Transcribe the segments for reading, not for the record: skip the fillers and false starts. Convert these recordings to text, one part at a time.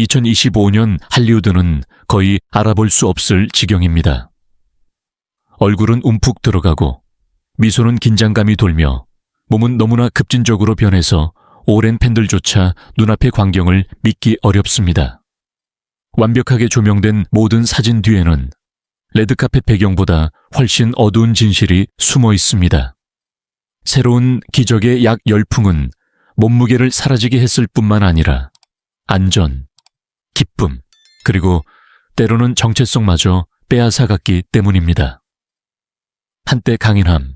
2025년 할리우드는 거의 알아볼 수 없을 지경입니다. 얼굴은 움푹 들어가고 미소는 긴장감이 돌며 몸은 너무나 급진적으로 변해서 오랜 팬들조차 눈앞의 광경을 믿기 어렵습니다. 완벽하게 조명된 모든 사진 뒤에는 레드카펫 배경보다 훨씬 어두운 진실이 숨어 있습니다. 새로운 기적의 약 열풍은 몸무게를 사라지게 했을 뿐만 아니라 안전, 기쁨, 그리고 때로는 정체성마저 빼앗아갔기 때문입니다. 한때 강인함,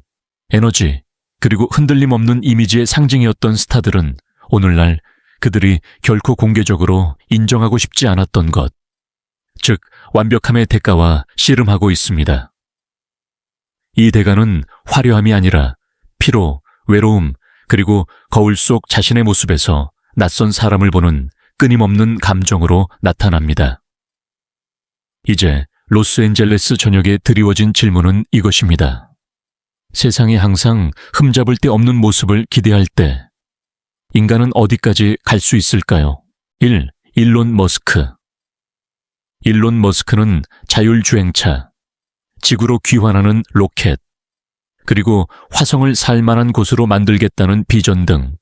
에너지, 그리고 흔들림 없는 이미지의 상징이었던 스타들은 오늘날 그들이 결코 공개적으로 인정하고 싶지 않았던 것, 즉 완벽함의 대가와 씨름하고 있습니다. 이 대가는 화려함이 아니라 피로, 외로움, 그리고 거울 속 자신의 모습에서 낯선 사람을 보는 끊임없는 감정으로 나타납니다. 이제 로스앤젤레스 전역에 드리워진 질문은 이것입니다. 세상에 항상 흠잡을 데 없는 모습을 기대할 때 인간은 어디까지 갈 수 있을까요? 1. 일론 머스크. 일론 머스크는 자율주행차, 지구로 귀환하는 로켓, 그리고 화성을 살만한 곳으로 만들겠다는 비전 등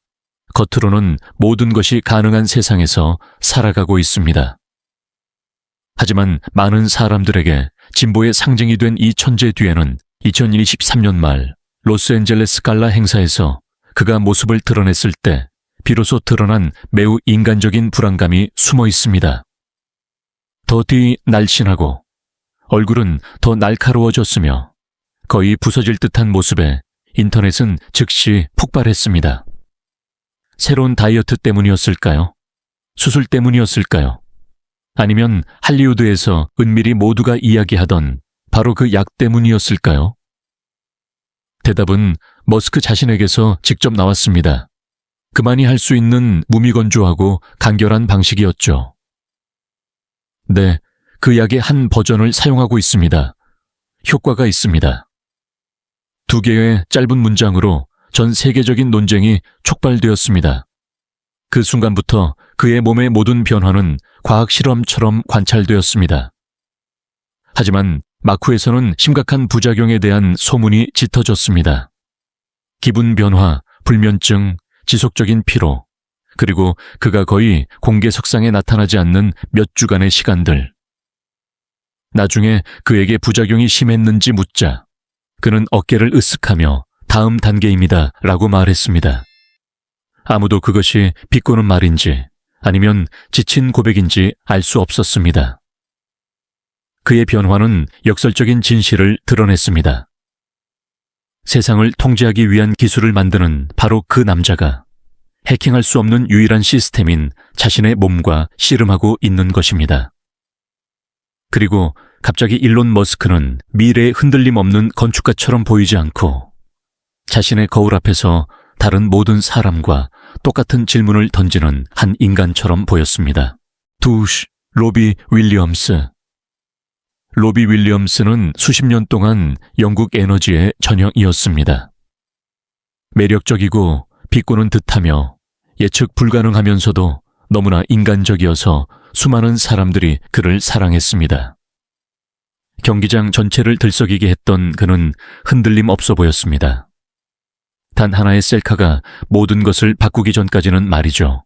겉으로는 모든 것이 가능한 세상에서 살아가고 있습니다. 하지만 많은 사람들에게 진보의 상징이 된 이 천재 뒤에는 2023년 말 로스앤젤레스 갈라 행사에서 그가 모습을 드러냈을 때 비로소 드러난 매우 인간적인 불안감이 숨어 있습니다. 더 날씬하고 얼굴은 더 날카로워졌으며 거의 부서질 듯한 모습에 인터넷은 즉시 폭발했습니다. 새로운 다이어트 때문이었을까요? 수술 때문이었을까요? 아니면 할리우드에서 은밀히 모두가 이야기하던 바로 그 약 때문이었을까요? 대답은 머스크 자신에게서 직접 나왔습니다. 그만이 할 수 있는 무미건조하고 간결한 방식이었죠. 네, 그 약의 한 버전을 사용하고 있습니다. 효과가 있습니다. 2개의 짧은 문장으로 전 세계적인 논쟁이 촉발되었습니다. 그 순간부터 그의 몸의 모든 변화는 과학 실험처럼 관찰되었습니다. 하지만 마쿠에서는 심각한 부작용에 대한 소문이 짙어졌습니다. 기분 변화, 불면증, 지속적인 피로, 그리고 그가 거의 공개석상에 나타나지 않는 몇 주간의 시간들. 나중에 그에게 부작용이 심했는지 묻자 그는 어깨를 으쓱하며 다음 단계입니다 라고 말했습니다. 아무도 그것이 비꼬는 말인지 아니면 지친 고백인지 알 수 없었습니다. 그의 변화는 역설적인 진실을 드러냈습니다. 세상을 통제하기 위한 기술을 만드는 바로 그 남자가 해킹할 수 없는 유일한 시스템인 자신의 몸과 씨름하고 있는 것입니다. 그리고 갑자기 일론 머스크는 미래의 흔들림 없는 건축가처럼 보이지 않고 자신의 거울 앞에서 다른 모든 사람과 똑같은 질문을 던지는 한 인간처럼 보였습니다. 로비 윌리엄스. 로비 윌리엄스는 수십 년 동안 영국 에너지의 전형이었습니다. 매력적이고 비꼬는 듯하며 예측 불가능하면서도 너무나 인간적이어서 수많은 사람들이 그를 사랑했습니다. 경기장 전체를 들썩이게 했던 그는 흔들림 없어 보였습니다. 단 하나의 셀카가 모든 것을 바꾸기 전까지는 말이죠.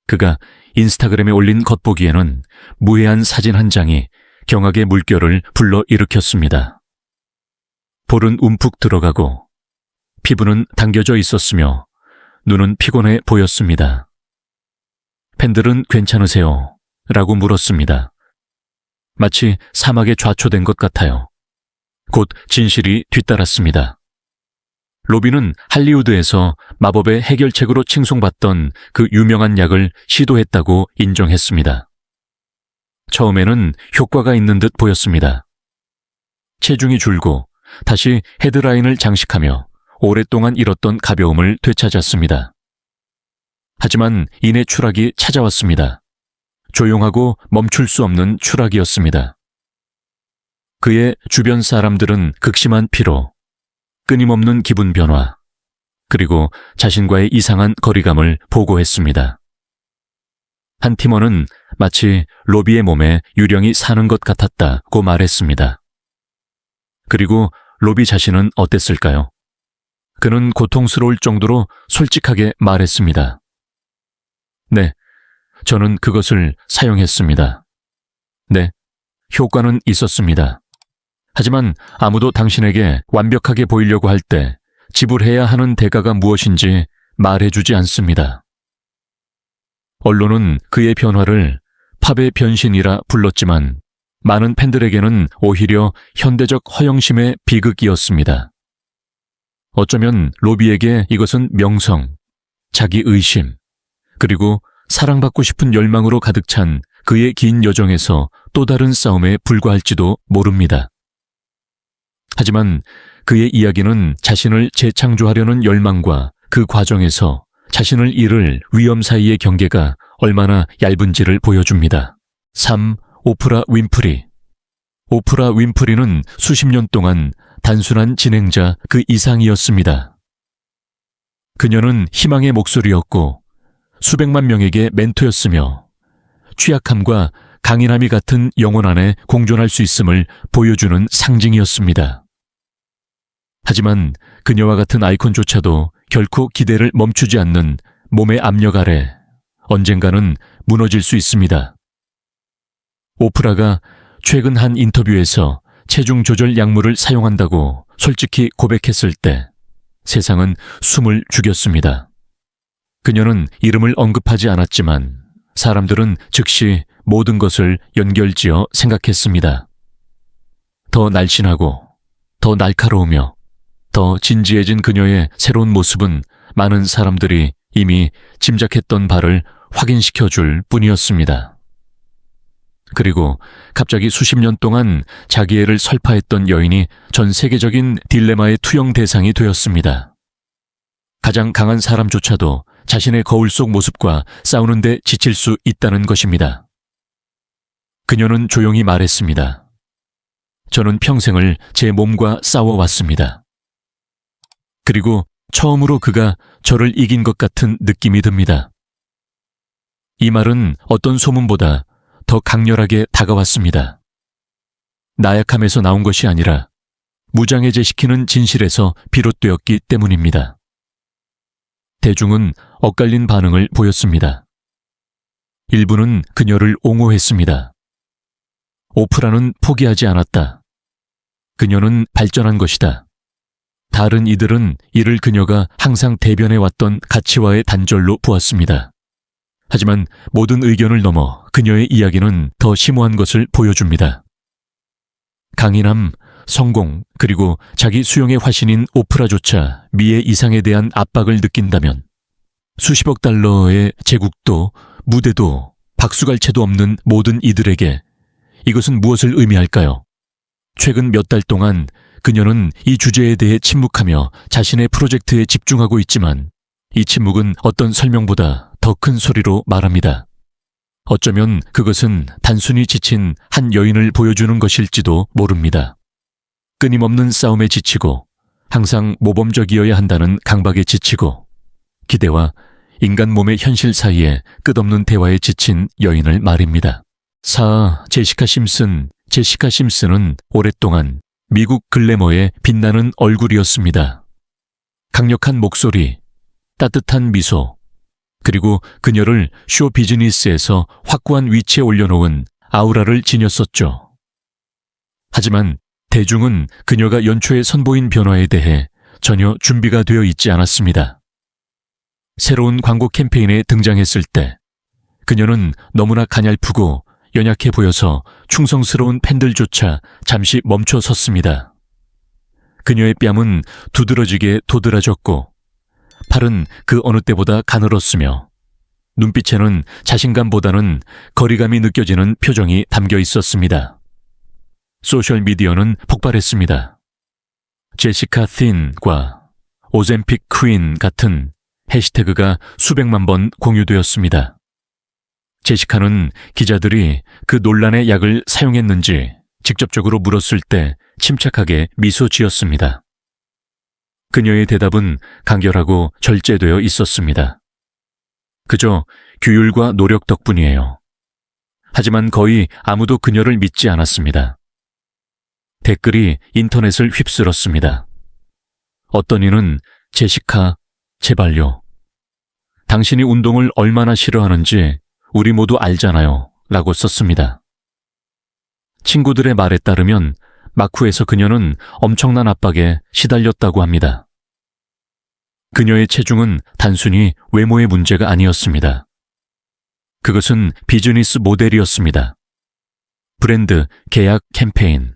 그가 인스타그램에 올린 겉보기에는 무해한 사진 한 장이 경악의 물결을 불러일으켰습니다. 볼은 움푹 들어가고 피부는 당겨져 있었으며 눈은 피곤해 보였습니다. 팬들은 괜찮으세요? 라고 물었습니다. 마치 사막에 좌초된 것 같아요. 곧 진실이 뒤따랐습니다. 로비는 할리우드에서 마법의 해결책으로 칭송받던 그 유명한 약을 시도했다고 인정했습니다. 처음에는 효과가 있는 듯 보였습니다. 체중이 줄고 다시 헤드라인을 장식하며 오랫동안 잃었던 가벼움을 되찾았습니다. 하지만 이내 추락이 찾아왔습니다. 조용하고 멈출 수 없는 추락이었습니다. 그의 주변 사람들은 극심한 피로, 끊임없는 기분 변화, 그리고 자신과의 이상한 거리감을 보고했습니다. 한 팀원은 마치 로비의 몸에 유령이 사는 것 같았다고 말했습니다. 그리고 로비 자신은 어땠을까요? 그는 고통스러울 정도로 솔직하게 말했습니다. 네, 저는 그것을 사용했습니다. 네, 효과는 있었습니다. 하지만 아무도 당신에게 완벽하게 보이려고 할 때 지불해야 하는 대가가 무엇인지 말해주지 않습니다. 언론은 그의 변화를 팝의 변신이라 불렀지만 많은 팬들에게는 오히려 현대적 허영심의 비극이었습니다. 어쩌면 로비에게 이것은 명성, 자기의심, 그리고 사랑받고 싶은 열망으로 가득 찬 그의 긴 여정에서 또 다른 싸움에 불과할지도 모릅니다. 하지만 그의 이야기는 자신을 재창조하려는 열망과 그 과정에서 자신을 잃을 위험 사이의 경계가 얼마나 얇은지를 보여줍니다. 3. 오프라 윈프리. 오프라 윈프리는 수십 년 동안 단순한 진행자 그 이상이었습니다. 그녀는 희망의 목소리였고 수백만 명에게 멘토였으며 취약함과 강인함이 같은 영혼 안에 공존할 수 있음을 보여주는 상징이었습니다. 하지만 그녀와 같은 아이콘조차도 결코 기대를 멈추지 않는 몸의 압력 아래 언젠가는 무너질 수 있습니다. 오프라가 최근 한 인터뷰에서 체중 조절 약물을 사용한다고 솔직히 고백했을 때 세상은 숨을 죽였습니다. 그녀는 이름을 언급하지 않았지만 사람들은 즉시 모든 것을 연결지어 생각했습니다. 더 날씬하고 더 날카로우며 더 진지해진 그녀의 새로운 모습은 많은 사람들이 이미 짐작했던 바를 확인시켜줄 뿐이었습니다. 그리고 갑자기 수십 년 동안 자기애를 설파했던 여인이 전 세계적인 딜레마의 투영 대상이 되었습니다. 가장 강한 사람조차도 자신의 거울 속 모습과 싸우는데 지칠 수 있다는 것입니다. 그녀는 조용히 말했습니다. 저는 평생을 제 몸과 싸워왔습니다. 그리고 처음으로 그가 저를 이긴 것 같은 느낌이 듭니다. 이 말은 어떤 소문보다 더 강렬하게 다가왔습니다. 나약함에서 나온 것이 아니라 무장해제시키는 진실에서 비롯되었기 때문입니다. 대중은 엇갈린 반응을 보였습니다. 일부는 그녀를 옹호했습니다. 오프라는 포기하지 않았다. 그녀는 발전한 것이다. 다른 이들은 이를 그녀가 항상 대변해왔던 가치와의 단절로 보았습니다. 하지만 모든 의견을 넘어 그녀의 이야기는 더 심오한 것을 보여줍니다. 강인함, 성공, 그리고 자기 수용의 화신인 오프라조차 미의 이상에 대한 압박을 느낀다면 수십억 달러의 제국도 무대도 박수갈채도 없는 모든 이들에게 이것은 무엇을 의미할까요? 최근 몇 달 동안 그녀는 이 주제에 대해 침묵하며 자신의 프로젝트에 집중하고 있지만 이 침묵은 어떤 설명보다 더 큰 소리로 말합니다. 어쩌면 그것은 단순히 지친 한 여인을 보여주는 것일지도 모릅니다. 끊임없는 싸움에 지치고 항상 모범적이어야 한다는 강박에 지치고 기대와 인간 몸의 현실 사이에 끝없는 대화에 지친 여인을 말입니다. 4. 제시카 심슨은 오랫동안 미국 글래머의 빛나는 얼굴이었습니다. 강력한 목소리, 따뜻한 미소, 그리고 그녀를 쇼 비즈니스에서 확고한 위치에 올려놓은 아우라를 지녔었죠. 하지만 대중은 그녀가 연초에 선보인 변화에 대해 전혀 준비가 되어 있지 않았습니다. 새로운 광고 캠페인에 등장했을 때 그녀는 너무나 가냘프고 연약해 보여서 충성스러운 팬들조차 잠시 멈춰 섰습니다. 그녀의 뺨은 두드러지게 도드라졌고 팔은 그 어느 때보다 가늘었으며 눈빛에는 자신감보다는 거리감이 느껴지는 표정이 담겨 있었습니다. 소셜미디어는 폭발했습니다. 제시카 틴과 오젬픽 퀸 같은 해시태그가 수백만 번 공유되었습니다. 제시카는 기자들이 그 논란의 약을 사용했는지 직접적으로 물었을 때 침착하게 미소 지었습니다. 그녀의 대답은 간결하고 절제되어 있었습니다. 그저 규율과 노력 덕분이에요. 하지만 거의 아무도 그녀를 믿지 않았습니다. 댓글이 인터넷을 휩쓸었습니다. 어떤 이는 제시카, 제발요. 당신이 운동을 얼마나 싫어하는지 우리 모두 알잖아요. 라고 썼습니다. 친구들의 말에 따르면 마쿠에서 그녀는 엄청난 압박에 시달렸다고 합니다. 그녀의 체중은 단순히 외모의 문제가 아니었습니다. 그것은 비즈니스 모델이었습니다. 브랜드, 계약, 캠페인.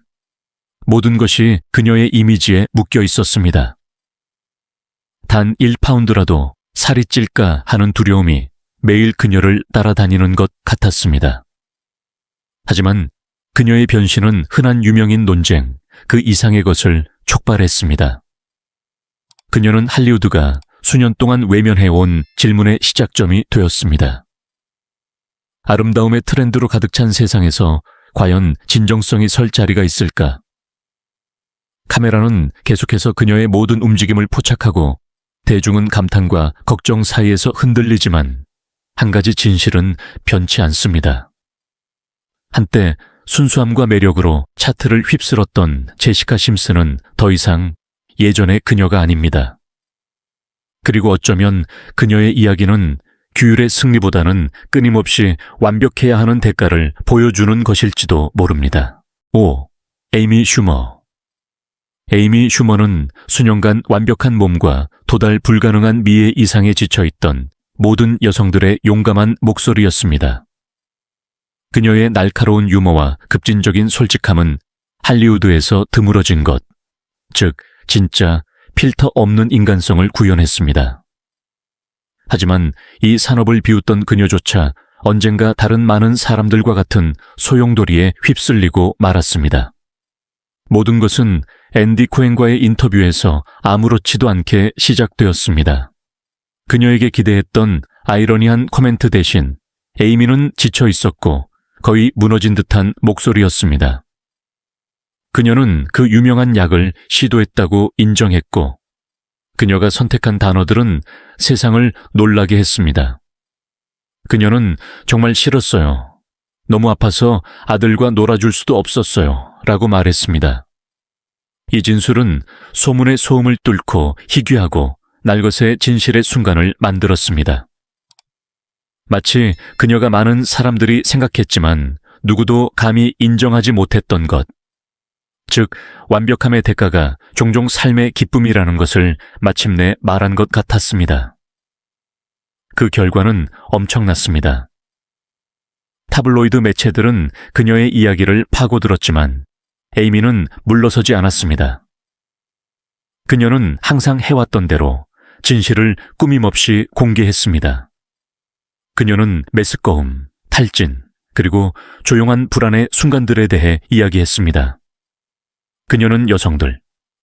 모든 것이 그녀의 이미지에 묶여 있었습니다. 단 1파운드라도 살이 찔까 하는 두려움이 매일 그녀를 따라다니는 것 같았습니다. 하지만 그녀의 변신은 흔한 유명인 논쟁, 그 이상의 것을 촉발했습니다. 그녀는 할리우드가 수년 동안 외면해온 질문의 시작점이 되었습니다. 아름다움의 트렌드로 가득 찬 세상에서 과연 진정성이 설 자리가 있을까? 카메라는 계속해서 그녀의 모든 움직임을 포착하고 대중은 감탄과 걱정 사이에서 흔들리지만 한 가지 진실은 변치 않습니다. 한때 순수함과 매력으로 차트를 휩쓸었던 제시카 심슨은 더 이상 예전의 그녀가 아닙니다. 그리고 어쩌면 그녀의 이야기는 규율의 승리보다는 끊임없이 완벽해야 하는 대가를 보여주는 것일지도 모릅니다. 5. 에이미 슈머. 에이미 슈머는 수년간 완벽한 몸과 도달 불가능한 미의 이상에 지쳐있던 모든 여성들의 용감한 목소리였습니다. 그녀의 날카로운 유머와 급진적인 솔직함은 할리우드에서 드물어진 것, 즉 진짜 필터 없는 인간성을 구현했습니다. 하지만 이 산업을 비웃던 그녀조차 언젠가 다른 많은 사람들과 같은 소용돌이에 휩쓸리고 말았습니다. 모든 것은 앤디 코엔과의 인터뷰에서 아무렇지도 않게 시작되었습니다. 그녀에게 기대했던 아이러니한 코멘트 대신 에이미는 지쳐 있었고 거의 무너진 듯한 목소리였습니다. 그녀는 그 유명한 약을 시도했다고 인정했고 그녀가 선택한 단어들은 세상을 놀라게 했습니다. 그녀는 정말 싫었어요. 너무 아파서 아들과 놀아줄 수도 없었어요. 라고 말했습니다. 이 진술은 소문의 소음을 뚫고 희귀하고 날것의 진실의 순간을 만들었습니다. 마치 그녀가 많은 사람들이 생각했지만 누구도 감히 인정하지 못했던 것, 즉 완벽함의 대가가 종종 삶의 기쁨이라는 것을 마침내 말한 것 같았습니다. 그 결과는 엄청났습니다. 타블로이드 매체들은 그녀의 이야기를 파고들었지만 에이미는 물러서지 않았습니다. 그녀는 항상 해왔던 대로 진실을 꾸밈없이 공개했습니다. 그녀는 메스꺼움, 탈진, 그리고 조용한 불안의 순간들에 대해 이야기했습니다. 그녀는 여성들,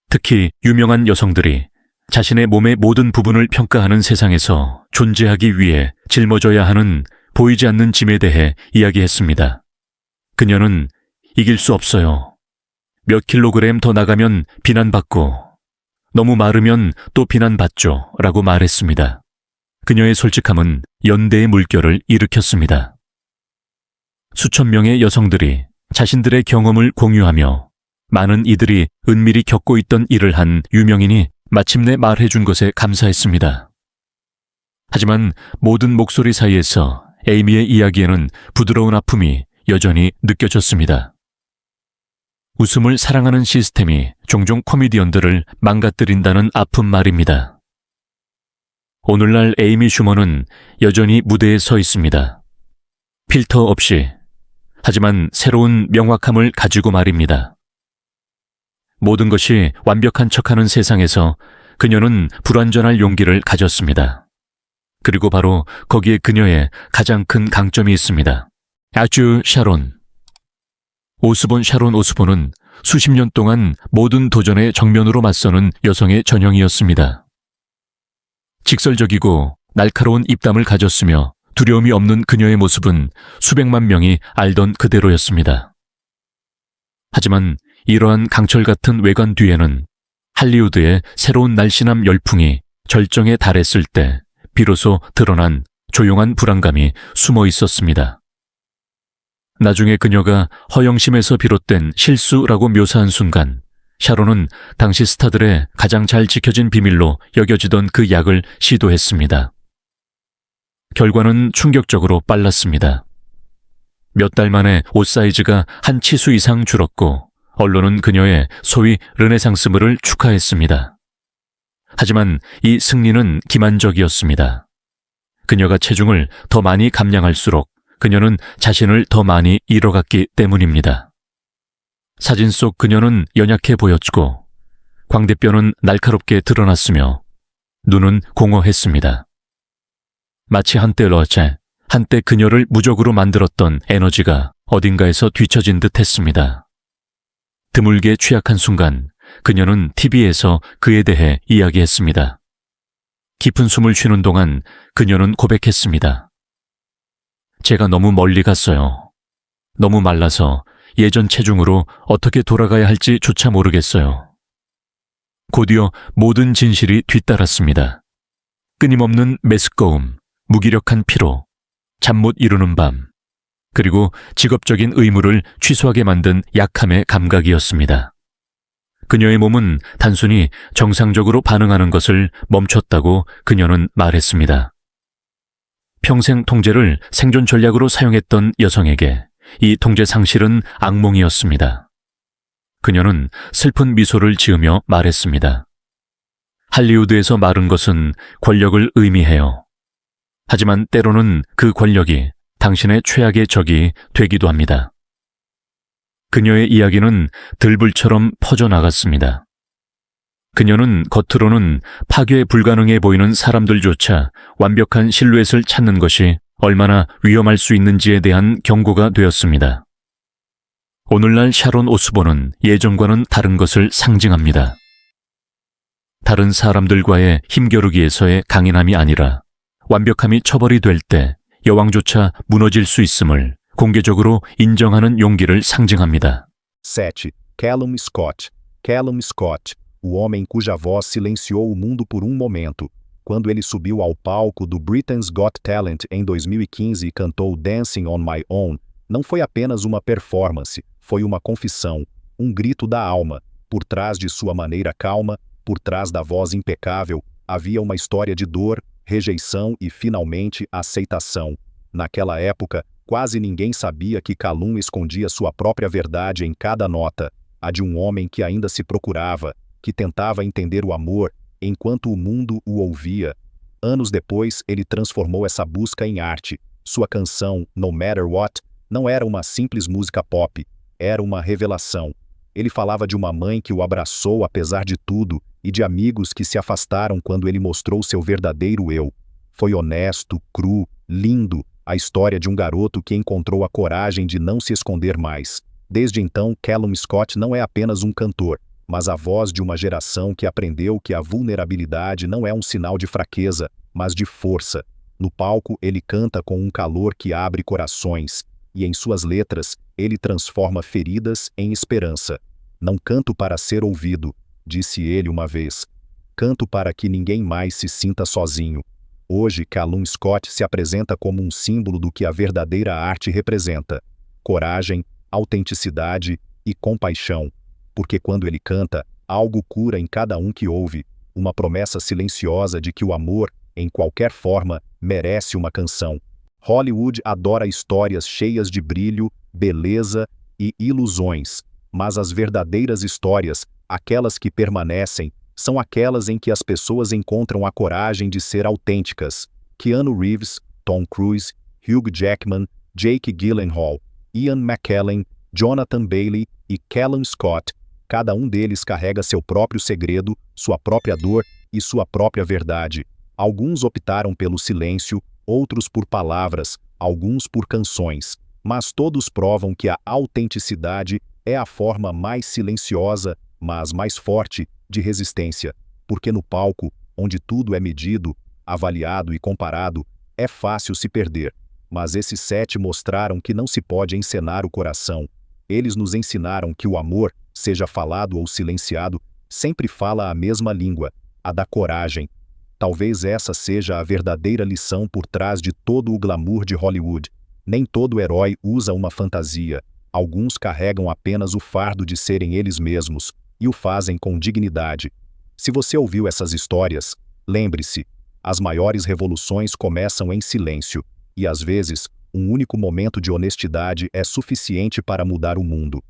특히 유명한 여성들이 자신의 몸의 모든 부분을 평가하는 세상에서 존재하기 위해 짊어져야 하는 보이지 않는 짐에 대해 이야기했습니다. 그녀는 이길 수 없어요. 몇 킬로그램 더 나가면 비난받고 너무 마르면 또 비난받죠. 라고 말했습니다. 그녀의 솔직함은 연대의 물결을 일으켰습니다. 수천 명의 여성들이 자신들의 경험을 공유하며 많은 이들이 은밀히 겪고 있던 일을 한 유명인이 마침내 말해준 것에 감사했습니다. 하지만 모든 목소리 사이에서 에이미의 이야기에는 부드러운 아픔이 여전히 느껴졌습니다. 웃음을 사랑하는 시스템이 종종 코미디언들을 망가뜨린다는 아픈 말입니다. 오늘날 에이미 슈머는 여전히 무대에 서 있습니다. 필터 없이, 하지만 새로운 명확함을 가지고 말입니다. 모든 것이 완벽한 척하는 세상에서 그녀는 불완전할 용기를 가졌습니다. 그리고 바로 거기에 그녀의 가장 큰 강점이 있습니다. 아주 샤론. 오스본 샤론 오스본은 수십 년 동안 모든 도전에 정면으로 맞서는 여성의 전형이었습니다. 직설적이고 날카로운 입담을 가졌으며 두려움이 없는 그녀의 모습은 수백만 명이 알던 그대로였습니다. 하지만 이러한 강철 같은 외관 뒤에는 할리우드의 새로운 날씬함 열풍이 절정에 달했을 때 비로소 드러난 조용한 불안감이 숨어 있었습니다. 나중에 그녀가 허영심에서 비롯된 실수라고 묘사한 순간 샤론은 당시 스타들의 가장 잘 지켜진 비밀로 여겨지던 그 약을 시도했습니다. 결과는 충격적으로 빨랐습니다. 몇 달 만에 옷 사이즈가 한 치수 이상 줄었고 언론은 그녀의 소위 르네상스물을 축하했습니다. 하지만 이 승리는 기만적이었습니다. 그녀가 체중을 더 많이 감량할수록 그녀는 자신을 더 많이 잃어갔기 때문입니다. 사진 속 그녀는 연약해 보였고 광대뼈는 날카롭게 드러났으며 눈은 공허했습니다. 마치 한때 러제, 한때 그녀를 무적으로 만들었던 에너지가 어딘가에서 뒤처진 듯 했습니다. 드물게 취약한 순간 그녀는 TV에서 그에 대해 이야기했습니다. 깊은 숨을 쉬는 동안 그녀는 고백했습니다. 제가 너무 멀리 갔어요. 너무 말라서 예전 체중으로 어떻게 돌아가야 할지 조차 모르겠어요. 곧이어 모든 진실이 뒤따랐습니다. 끊임없는 메스꺼움, 무기력한 피로, 잠 못 이루는 밤, 그리고 직업적인 의무를 취소하게 만든 약함의 감각이었습니다. 그녀의 몸은 단순히 정상적으로 반응하는 것을 멈췄다고 그녀는 말했습니다. 평생 통제를 생존 전략으로 사용했던 여성에게 이 통제 상실은 악몽이었습니다. 그녀는 슬픈 미소를 지으며 말했습니다. 할리우드에서 말은 것은 권력을 의미해요. 하지만 때로는 그 권력이 당신의 최악의 적이 되기도 합니다. 그녀의 이야기는 들불처럼 퍼져나갔습니다. 그녀는 겉으로는 파괴 불가능해 보이는 사람들조차 완벽한 실루엣을 찾는 것이 얼마나 위험할 수 있는지에 대한 경고가 되었습니다. 오늘날 샤론 오스본은 예전과는 다른 것을 상징합니다. 다른 사람들과의 힘겨루기에서의 강인함이 아니라 완벽함이 처벌이 될 때 여왕조차 무너질 수 있음을 공개적으로 인정하는 용기를 상징합니다. 7. Callum Scott. Callum Scott, o homem cuja voz silenciou o mundo por um momento, quando ele subiu ao palco do Britain's Got Talent em 2015 e cantou Dancing on My Own, não foi apenas uma performance, foi uma confissão, um grito da alma. Por trás de sua maneira calma, por trás da voz impecável, havia uma história de dor, rejeição e, finalmente, aceitação. Naquela época, quase ninguém sabia que Callum escondia sua própria verdade em cada nota, a de um homem que ainda se procurava, que tentava entender o amor, enquanto o mundo o ouvia. Anos depois, ele transformou essa busca em arte. Sua canção, No Matter What, não era uma simples música pop, era uma revelação. Ele falava de uma mãe que o abraçou apesar de tudo e de amigos que se afastaram quando ele mostrou seu verdadeiro eu. Foi honesto, cru, lindo, a história de um garoto que encontrou a coragem de não se esconder mais. Desde então, Callum Scott não é apenas um cantor, mas a voz de uma geração que aprendeu que a vulnerabilidade não é um sinal de fraqueza, mas de força. No palco, ele canta com um calor que abre corações, e em suas letras, ele transforma feridas em esperança. Não canto para ser ouvido, disse ele uma vez. Canto para que ninguém mais se sinta sozinho. Hoje, Callum Scott se apresenta como um símbolo do que a verdadeira arte representa: coragem, autenticidade e compaixão. Porque quando ele canta, algo cura em cada um que ouve, uma promessa silenciosa de que o amor, em qualquer forma, merece uma canção. Hollywood adora histórias cheias de brilho, beleza e ilusões, mas as verdadeiras histórias, aquelas que permanecem, são aquelas em que as pessoas encontram a coragem de ser autênticas. Keanu Reeves, Tom Cruise, Hugh Jackman, Jake Gyllenhaal, Ian McKellen, Jonathan Bailey e Callum Scott, cada um deles carrega seu próprio segredo, sua própria dor e sua própria verdade. Alguns optaram pelo silêncio, outros por palavras, alguns por canções, mas todos provam que a autenticidade é a forma mais silenciosa, mas mais forte, de resistência, porque no palco, onde tudo é medido, avaliado e comparado, é fácil se perder. Mas esses 7 mostraram que não se pode encenar o coração. Eles nos ensinaram que o amor, seja falado ou silenciado, sempre fala a mesma língua, a da coragem. Talvez essa seja a verdadeira lição por trás de todo o glamour de Hollywood. Nem todo herói usa uma fantasia. Alguns carregam apenas o fardo de serem eles mesmos, e o fazem com dignidade. Se você ouviu essas histórias, lembre-se, as maiores revoluções começam em silêncio, e às vezes, um único momento de honestidade é suficiente para mudar o mundo.